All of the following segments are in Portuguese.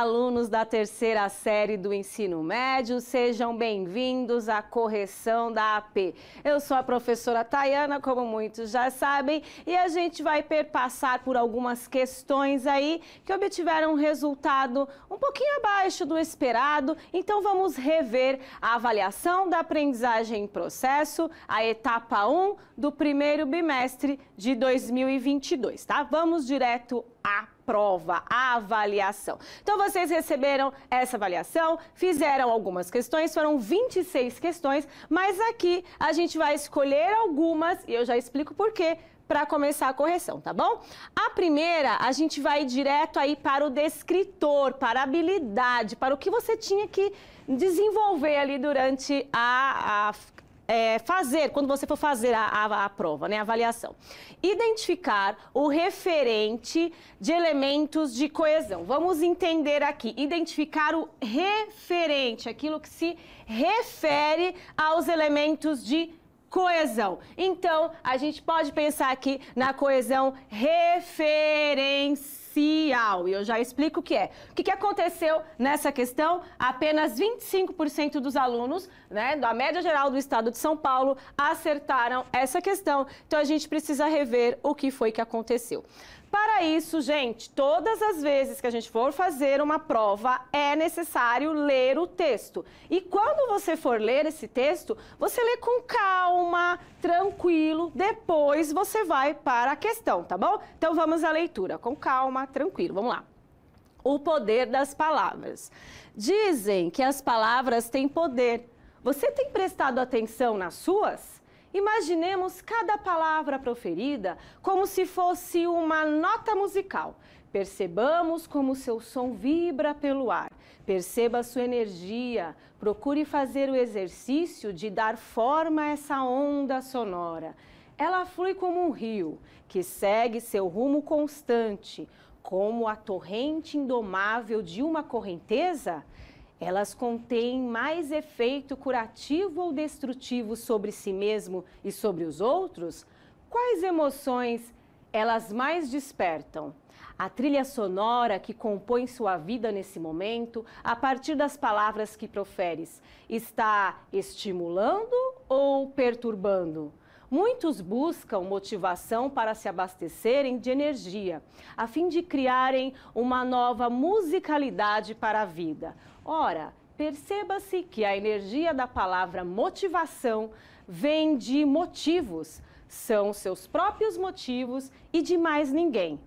alunos da terceira série do ensino médio, sejam bem-vindos à correção da AP. Eu sou a professora Tayana, como muitos já sabem, e a gente vai perpassar por algumas questões aí que obtiveram um resultado um pouquinho abaixo do esperado. Então vamos rever a avaliação da aprendizagem em processo, a etapa 1 do primeiro bimestre de 2022, tá? Vamos direto à prova, a avaliação. Então, vocês receberam essa avaliação, fizeram algumas questões, foram 26 questões, mas aqui a gente vai escolher algumas, e eu já explico por quê, para começar a correção, tá bom? A primeira, a gente vai direto aí para o descritor, para a habilidade, para o que você tinha que desenvolver ali durante quando você for fazer a prova, né, a avaliação. Identificar o referente de elementos de coesão. Vamos entender aqui, identificar o referente, aquilo que se refere aos elementos de coesão. Então, a gente pode pensar aqui na coesão referencial. E eu já explico o que é. O que aconteceu nessa questão? Apenas 25% dos alunos, né, da média geral do estado de São Paulo, acertaram essa questão. Então, a gente precisa rever o que foi que aconteceu. Para isso, gente, todas as vezes que a gente for fazer uma prova, é necessário ler o texto. E quando você for ler esse texto, você lê com calma, tranquilo, depois você vai para a questão, tá bom? Então vamos à leitura, com calma, tranquilo, vamos lá. O poder das palavras. Dizem que as palavras têm poder. Você tem prestado atenção nas suas? Imaginemos cada palavra proferida como se fosse uma nota musical. Percebamos como seu som vibra pelo ar. Perceba sua energia. Procure fazer o exercício de dar forma a essa onda sonora. Ela flui como um rio que segue seu rumo constante, como a torrente indomável de uma correnteza. Elas contêm mais efeito curativo ou destrutivo sobre si mesmo e sobre os outros? Quais emoções elas mais despertam? A trilha sonora que compõe sua vida nesse momento, a partir das palavras que proferes, está estimulando ou perturbando? Muitos buscam motivação para se abastecerem de energia, a fim de criarem uma nova musicalidade para a vida. Ora, perceba-se que a energia da palavra motivação vem de motivos, são seus próprios motivos e de mais ninguém.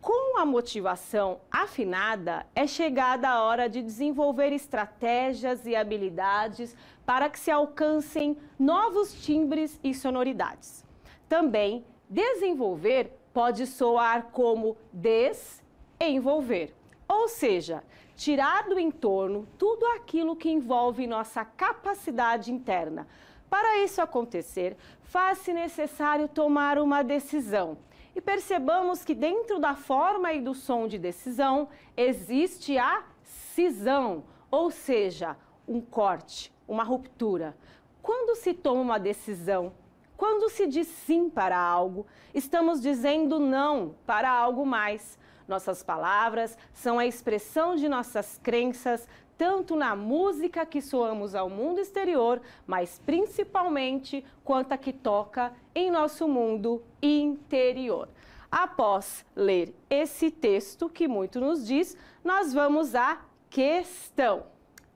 Com a motivação afinada, é chegada a hora de desenvolver estratégias e habilidades para que se alcancem novos timbres e sonoridades. Também, desenvolver pode soar como desenvolver, ou seja, tirar do entorno tudo aquilo que envolve nossa capacidade interna. Para isso acontecer, faz-se necessário tomar uma decisão. E percebamos que dentro da forma e do som de decisão existe a cisão, ou seja, um corte, uma ruptura. Quando se toma uma decisão, quando se diz sim para algo, estamos dizendo não para algo mais. Nossas palavras são a expressão de nossas crenças, tanto na música que soamos ao mundo exterior, mas principalmente quanto a que toca em nosso mundo interior. Após ler esse texto, que muito nos diz, nós vamos à questão.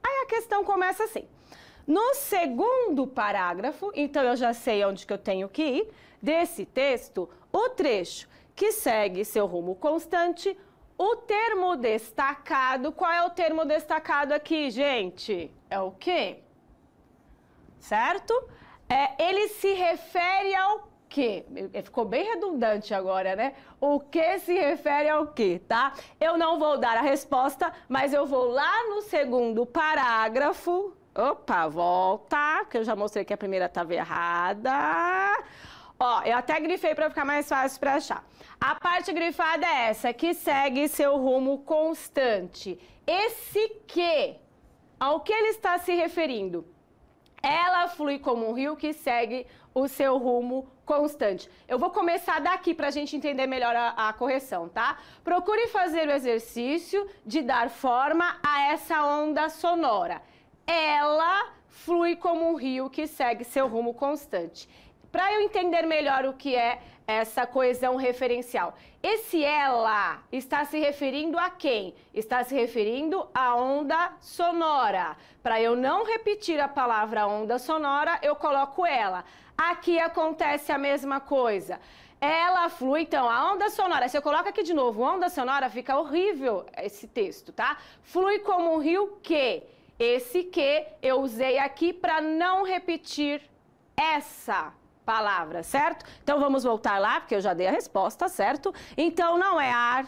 Aí a questão começa assim. No segundo parágrafo, então eu já sei onde que eu tenho que ir, desse texto, o trecho que segue seu rumo constante, o termo destacado. Qual é o termo destacado aqui, gente? É o quê? Certo? Ele se refere ao quê? Ficou bem redundante agora, né? O que se refere ao quê, tá? Eu não vou dar a resposta, mas eu vou lá no segundo parágrafo. Opa, volta, que eu já mostrei que a primeira estava errada. Ó, eu até grifei para ficar mais fácil para achar. A parte grifada é essa, que segue seu rumo constante. Esse que, ao que ele está se referindo? Ela flui como um rio que segue o seu rumo constante. Eu vou começar daqui para a gente entender melhor a correção, tá? Procure fazer o exercício de dar forma a essa onda sonora. Ela flui como um rio que segue seu rumo constante. Para eu entender melhor o que é essa coesão referencial, esse ela está se referindo a quem? Está se referindo à onda sonora. Para eu não repetir a palavra onda sonora, eu coloco ela. Aqui acontece a mesma coisa. Ela flui, então, a onda sonora, se eu coloco aqui de novo, onda sonora, fica horrível esse texto, tá? Flui como um rio que, esse que eu usei aqui para não repetir essa palavra, certo? Então, vamos voltar lá, porque eu já dei a resposta, certo? Então, não é ar,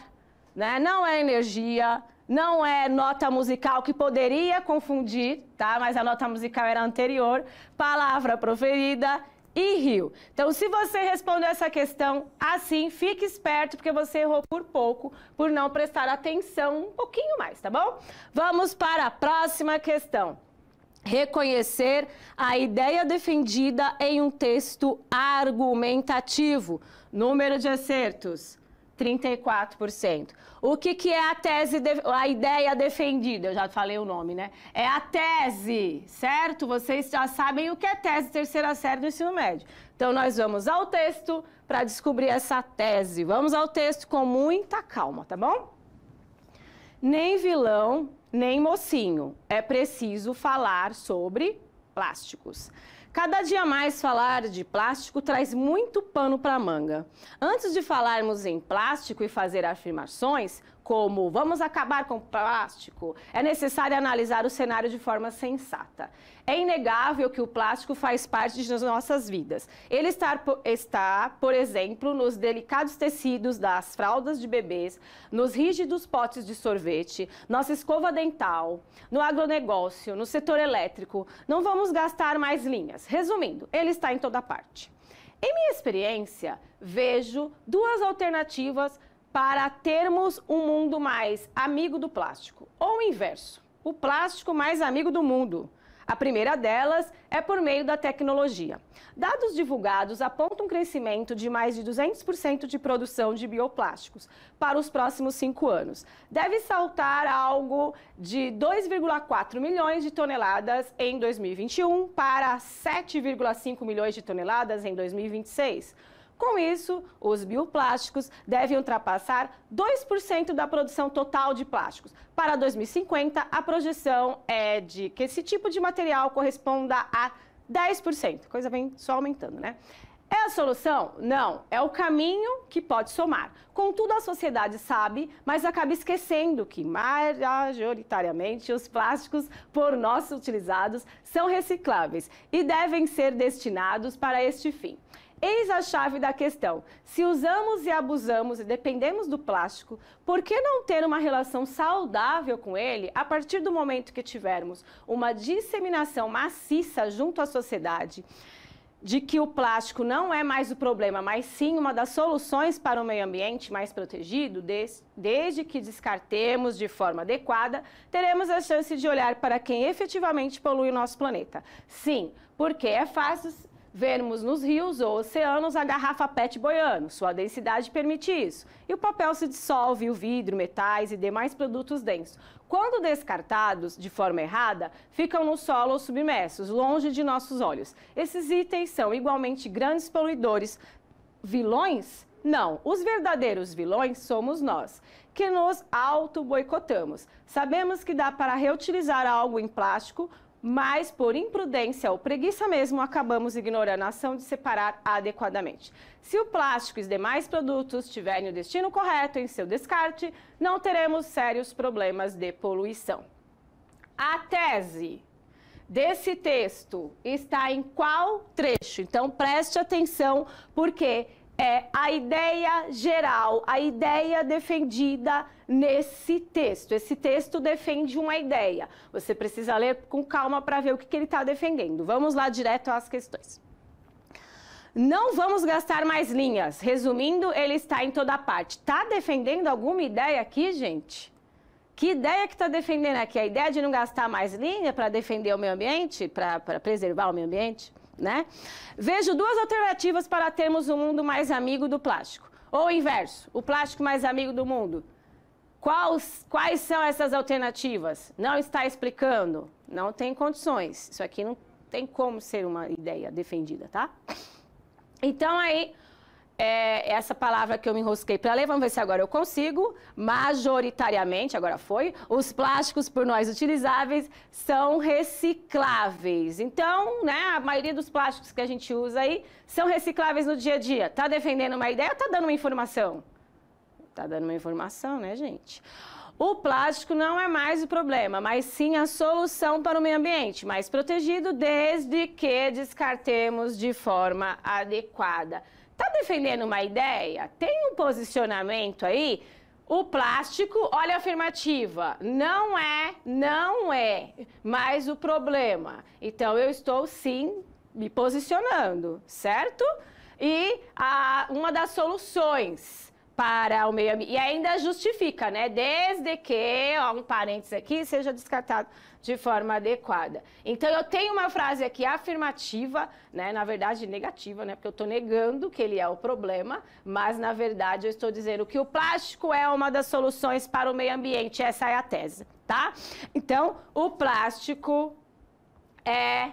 né? Não é energia, não é nota musical, que poderia confundir, tá? Mas a nota musical era anterior, palavra proferida e rio. Então, se você respondeu essa questão assim, fique esperto, porque você errou por pouco, por não prestar atenção um pouquinho mais, tá bom? Vamos para a próxima questão. Reconhecer a ideia defendida em um texto argumentativo. Número de acertos, 34%. O que é a tese, a ideia defendida? Eu já falei o nome, né? É a tese, certo? Vocês já sabem o que é tese terceira série do ensino médio. Então, nós vamos ao texto para descobrir essa tese. Vamos ao texto com muita calma, tá bom? Nem vilão, nem mocinho. É preciso falar sobre plásticos. Cada dia mais falar de plástico traz muito pano para a manga. Antes de falarmos em plástico e fazer afirmações como vamos acabar com o plástico, é necessário analisar o cenário de forma sensata. É inegável que o plástico faz parte de nossas vidas. Ele está, por exemplo, nos delicados tecidos das fraldas de bebês, nos rígidos potes de sorvete, nossa escova dental, no agronegócio, no setor elétrico. Não vamos gastar mais linhas. Resumindo, ele está em toda parte. Em minha experiência, vejo duas alternativas para termos um mundo mais amigo do plástico, ou o inverso, o plástico mais amigo do mundo. A primeira delas é por meio da tecnologia. Dados divulgados apontam um crescimento de mais de 200% de produção de bioplásticos para os próximos 5 anos. Deve saltar algo de 2,4 milhões de toneladas em 2021 para 7,5 milhões de toneladas em 2026. Com isso, os bioplásticos devem ultrapassar 2% da produção total de plásticos. Para 2050, a projeção é de que esse tipo de material corresponda a 10%. Coisa vem só aumentando, né? É a solução? Não. É o caminho que pode somar. Contudo, a sociedade sabe, mas acaba esquecendo que, majoritariamente, os plásticos por nós utilizados são recicláveis e devem ser destinados para este fim. Eis a chave da questão. Se usamos e abusamos e dependemos do plástico, por que não ter uma relação saudável com ele a partir do momento que tivermos uma disseminação maciça junto à sociedade de que o plástico não é mais o problema, mas sim uma das soluções para um meio ambiente mais protegido? Desde que descartemos de forma adequada, teremos a chance de olhar para quem efetivamente polui o nosso planeta. Sim, porque é fácil vermos nos rios ou oceanos a garrafa PET boiando. Sua densidade permite isso. E o papel se dissolve, o vidro, metais e demais produtos densos. Quando descartados de forma errada, ficam no solo ou submersos, longe de nossos olhos. Esses itens são igualmente grandes poluidores. Vilões? Não. Os verdadeiros vilões somos nós, que nos auto-boicotamos. Sabemos que dá para reutilizar algo em plástico, mas por imprudência ou preguiça mesmo, acabamos ignorando a ação de separar adequadamente. Se o plástico e os demais produtos tiverem o destino correto em seu descarte, não teremos sérios problemas de poluição. A tese desse texto está em qual trecho? Então, preste atenção, porque é a ideia geral, a ideia defendida nesse texto. Esse texto defende uma ideia. Você precisa ler com calma para ver o que ele está defendendo. Vamos lá direto às questões. Não vamos gastar mais linhas. Resumindo, ele está em toda parte. Está defendendo alguma ideia aqui, gente? Que ideia que está defendendo aqui? A ideia de não gastar mais linha para defender o meio ambiente, para preservar o meio ambiente, né? Vejo duas alternativas para termos um mundo mais amigo do plástico. Ou o inverso, o plástico mais amigo do mundo. Quais são essas alternativas? Não está explicando? Não tem condições. Isso aqui não tem como ser uma ideia defendida, tá? Então, aí, essa palavra que eu me enrosquei para ler, vamos ver se agora eu consigo. Majoritariamente, agora foi, os plásticos por nós utilizáveis são recicláveis. Então, né, a maioria dos plásticos que a gente usa aí são recicláveis no dia a dia. Tá defendendo uma ideia ou tá dando uma informação? Tá dando uma informação, né, gente? O plástico não é mais o problema, mas sim a solução para o meio ambiente, mais protegido desde que descartemos de forma adequada. Tá defendendo uma ideia? Tem um posicionamento aí? O plástico, olha a afirmativa, não é mais o problema. Então, eu estou sim me posicionando, certo? E uma das soluções para o meio ambiente, e ainda justifica, né? Desde que, ó, um parênteses aqui, seja descartado de forma adequada. Então, eu tenho uma frase aqui afirmativa, né? Na verdade, negativa, né? Porque eu estou negando que ele é o problema, mas, na verdade, eu estou dizendo que o plástico é uma das soluções para o meio ambiente. Essa é a tese, tá? Então, o plástico é,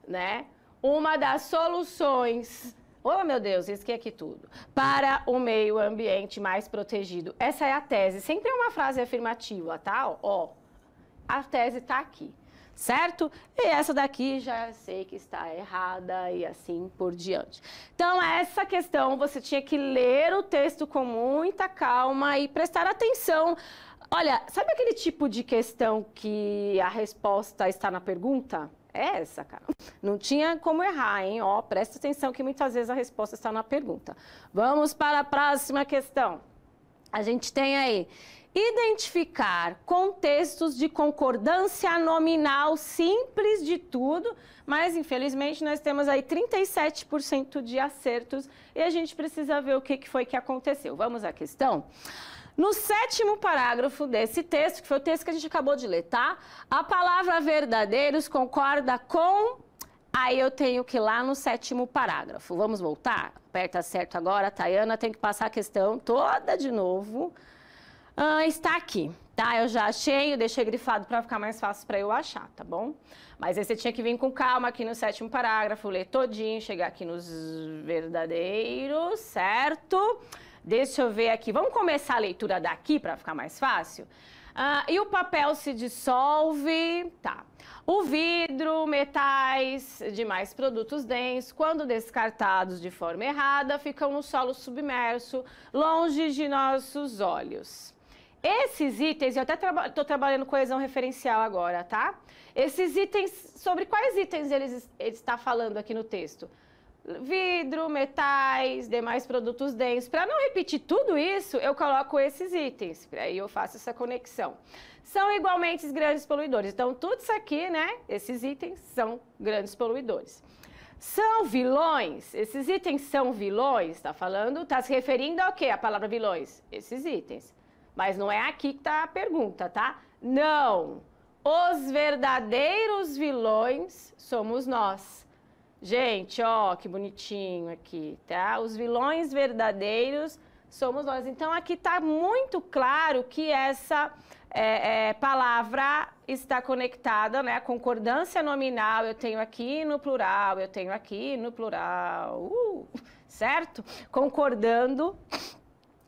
né, uma das soluções... Oh, meu Deus, risquei aqui tudo. Para o meio ambiente mais protegido. Essa é a tese. Sempre é uma frase afirmativa, tá? Ó, a tese tá aqui, certo? E essa daqui já sei que está errada e assim por diante. Então, essa questão você tinha que ler o texto com muita calma e prestar atenção. Olha, sabe aquele tipo de questão que a resposta está na pergunta? É essa, cara. Não tinha como errar, hein? Ó, presta atenção que muitas vezes a resposta está na pergunta. Vamos para a próxima questão. A gente tem aí, identificar contextos de concordância nominal simples de tudo, mas infelizmente nós temos aí 37% de acertos e a gente precisa ver o que foi que aconteceu. Vamos à questão? No 7º parágrafo desse texto, que foi o texto que a gente acabou de ler, tá? A palavra verdadeiros concorda com... Aí eu tenho que ir lá no 7º parágrafo. Vamos voltar? Aperta certo agora, Tayana, tem que passar a questão toda de novo. Está aqui, tá? Eu já achei, eu deixei grifado para ficar mais fácil para eu achar, tá bom? Mas aí você tinha que vir com calma aqui no 7º parágrafo, ler todinho, chegar aqui nos verdadeiros, certo? Deixa eu ver aqui. Vamos começar a leitura daqui para ficar mais fácil? E o papel se dissolve, tá. O vidro, metais, demais produtos densos, quando descartados de forma errada, ficam no solo submerso, longe de nossos olhos. Esses itens, eu até estou trabalhando coesão referencial agora, tá? Esses itens, sobre quais itens ele está falando aqui no texto? Vidro, metais, demais produtos densos. Para não repetir tudo isso, eu coloco esses itens. Aí eu faço essa conexão. São igualmente grandes poluidores. Então, tudo isso aqui, né? Esses itens são grandes poluidores. São vilões? Esses itens são vilões? Está falando? Está se referindo ao quê? A palavra vilões? Esses itens. Mas não é aqui que está a pergunta, tá? Não. Os verdadeiros vilões somos nós. Gente, ó, que bonitinho aqui, tá? Os vilões verdadeiros somos nós. Então, aqui está muito claro que essa palavra está conectada, né? A concordância nominal eu tenho aqui no plural, eu tenho aqui no plural, certo? Concordando,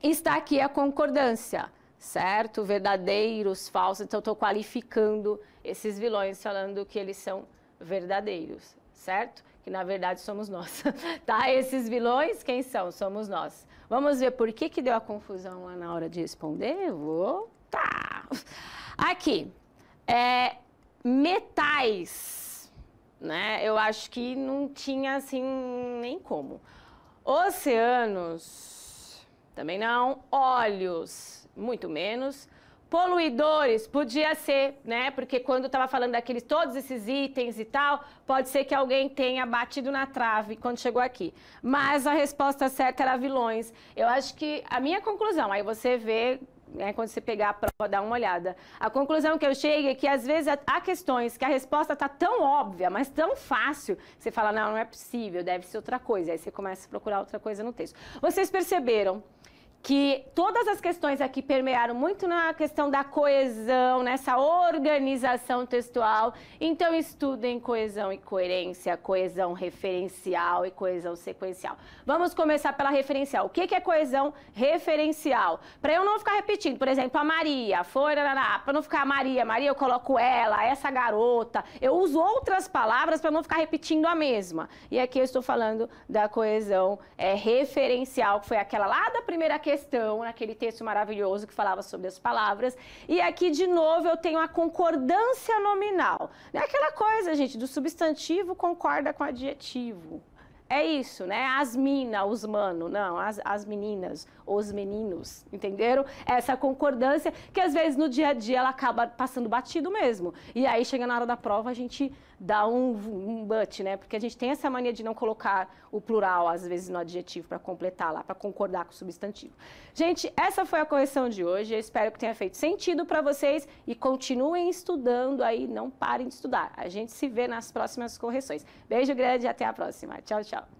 está aqui a concordância, certo? Verdadeiros, falsos. Então, estou qualificando esses vilões, falando que eles são verdadeiros, certo? Que na verdade somos nós, tá? Esses vilões, quem são? Somos nós. Vamos ver por que deu a confusão lá na hora de responder? Tá. Aqui, metais, né? Eu acho que não tinha assim nem como. Oceanos, também não. Óleos, muito menos. Poluidores, podia ser, né? Porque quando estava falando daqueles, todos esses itens e tal, pode ser que alguém tenha batido na trave quando chegou aqui. Mas a resposta certa era vilões. Eu acho que a minha conclusão, aí você vê né, quando você pegar a prova, dá uma olhada. A conclusão que eu chego é que, às vezes, há questões que a resposta está tão óbvia, mas tão fácil, que você fala, não é possível, deve ser outra coisa. Aí você começa a procurar outra coisa no texto. Vocês perceberam que todas as questões aqui permearam muito na questão da coesão, nessa organização textual. Então, estudem coesão e coerência, coesão referencial e coesão sequencial. Vamos começar pela referencial. O que é coesão referencial? Para eu não ficar repetindo, por exemplo, a Maria, para não ficar Maria, eu coloco ela, essa garota. Eu uso outras palavras para não ficar repetindo a mesma. E aqui eu estou falando da coesão referencial, que foi aquela lá da primeira questão, naquele texto maravilhoso que falava sobre as palavras. E aqui, de novo, eu tenho a concordância nominal. Não é aquela coisa, gente, do substantivo concorda com o adjetivo. É isso, né? As minas, os mano, não, as meninas, os meninos, entenderam? Essa concordância que, às vezes, no dia a dia, ela acaba passando batido mesmo. E aí, chega na hora da prova, a gente dá um but, né? Porque a gente tem essa mania de não colocar o plural, às vezes, no adjetivo, para completar lá, para concordar com o substantivo. Gente, essa foi a correção de hoje. Eu espero que tenha feito sentido para vocês e continuem estudando aí, não parem de estudar. A gente se vê nas próximas correções. Beijo grande e até a próxima. Tchau, tchau.